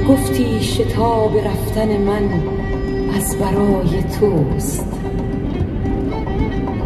گفتی شتاب رفتن من از برای توست،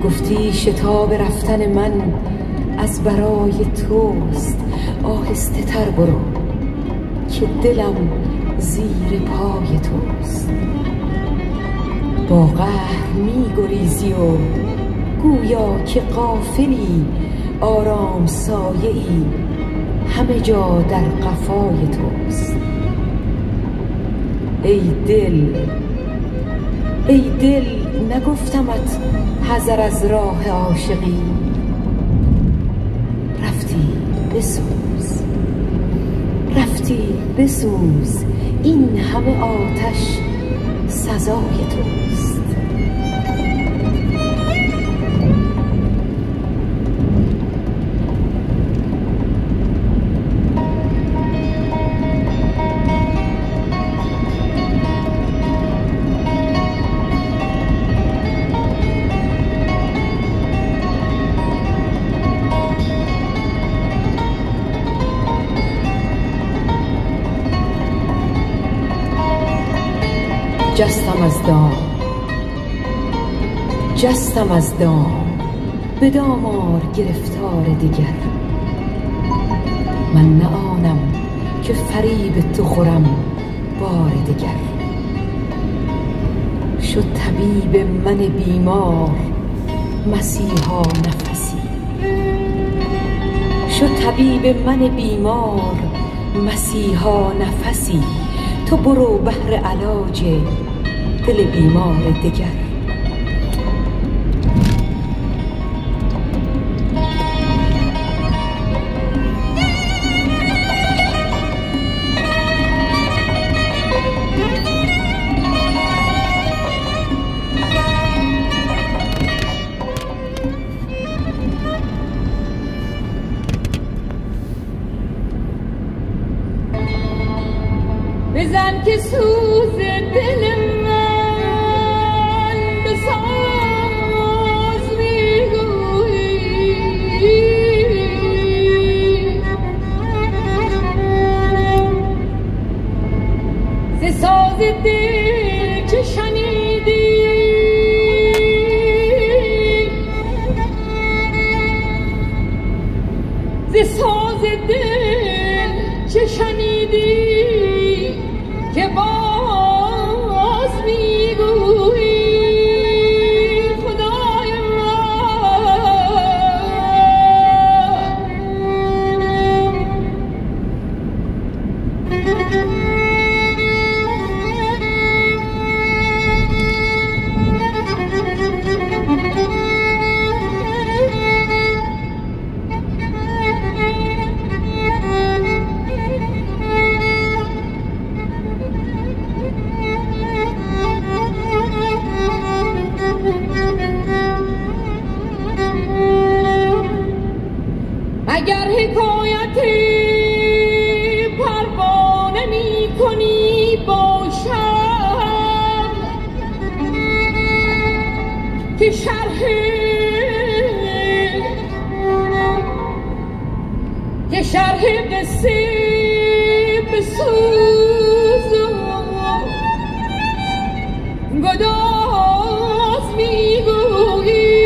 گفتی شتاب رفتن من از برای توست. آهسته تر برو که دلم زیر پای توست. با قهر می گریزی و گویا که غافلی، آرام سایه ای همه جا در قفای توست. ای دل، ای دل، نگفتمت حذر از راه عاشقی؟ رفتی بسوز، رفتی بسوز، این همه آتش سزای توست. جستم از دام، جستم از دام، به دام آر گرفتار دیگر. من نه آنم که فریب تو خورم بار دیگر. شد طبیب من بیمار مسیحا نفسی، شد طبیب من بیمار مسیحا نفسی. تو برو بهر علاج دل بیمار دگر. بزن که سوز دل من که شرح قصه بسوز و گداز میگویی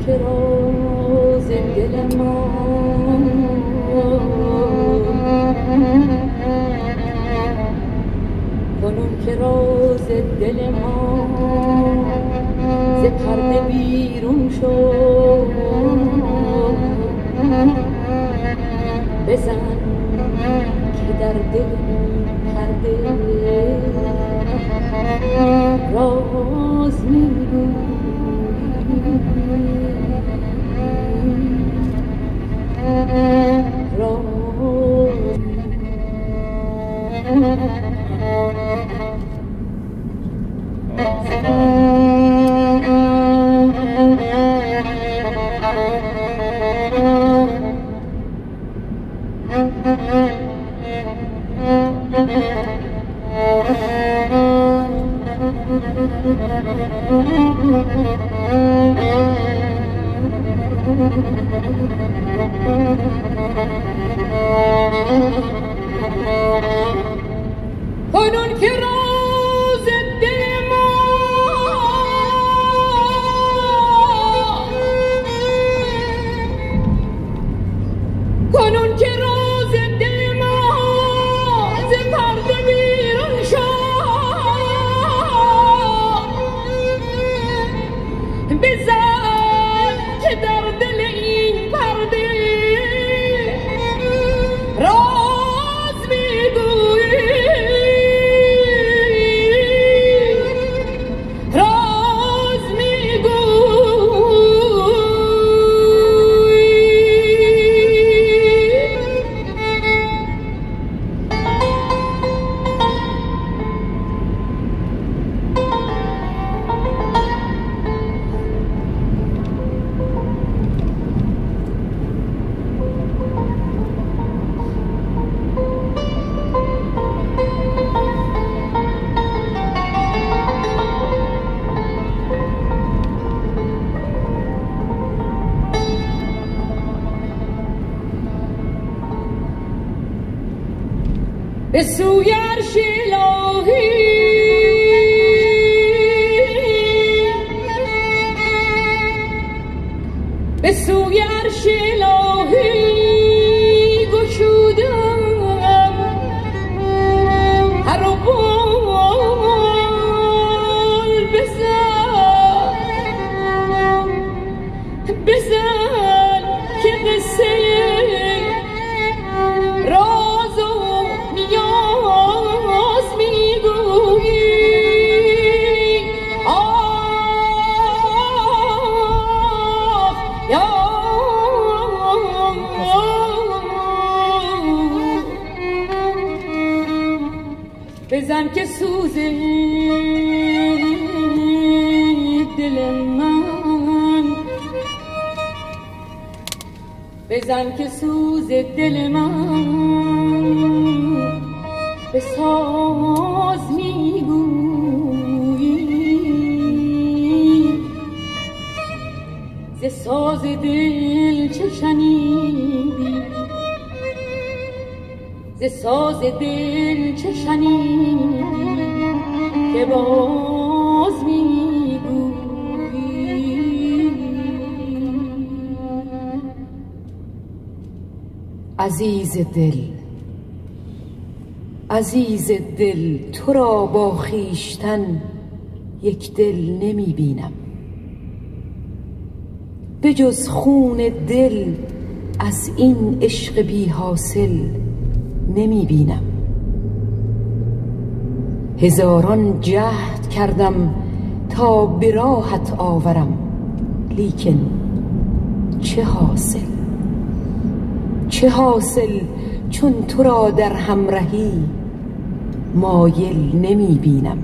که راز دل ما کنون که راز دل ما ز پرده بیرون شد بزن که در دل پرده راز میگویی کنون که راز دل ما کنون که راز دل ما ز پرده بیرون شد بزن که در دل این پرده راز میگویی به سوی عرش الهی به سوی عرش الهی گشودم هر بال بزن که قصه راز و نیاز میگویی بزن که سوز دل من بزن که سوز دل من به ساز میگویی ز ساز دل چه شنیدی ز ساز دل چه شنیدی که باز میگویی عزیز دل تو را با خویشتن یک دل نمی بینم، به جز خون دل از این عشق بی حاصل نمی بینم. هزاران جهد کردم تا به راهت آورم، لیکن چه حاصل چون تو را در همراهی مایل نمی بینم.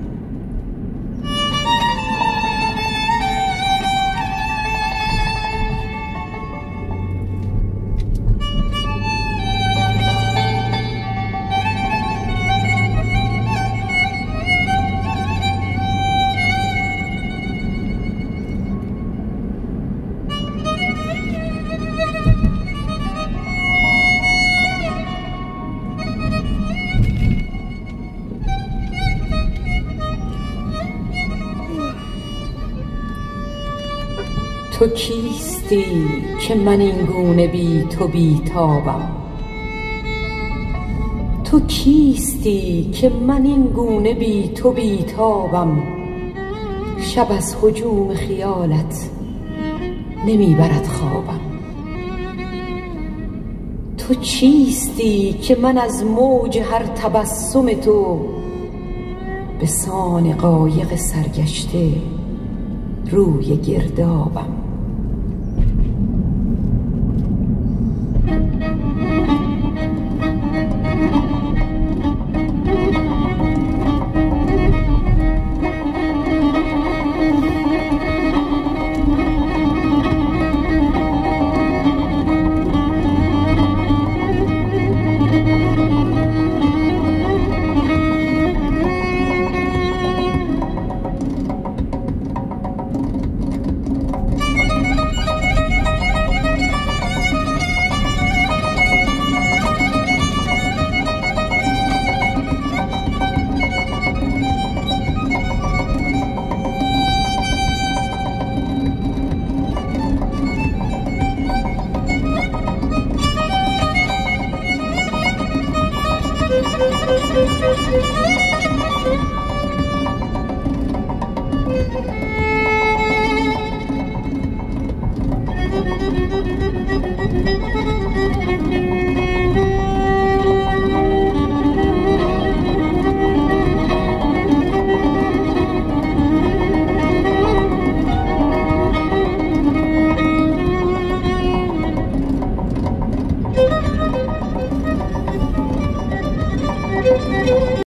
تو کیستی که من این گونه بی تو بیتابم؟ تو کیستی که من این گونه بی تو بیتابم؟ شب از هجوم خیالت نمی برد خوابم. تو چیستی که من از موج هر تبسم تو به سان قایق سرگشته روی گردابم؟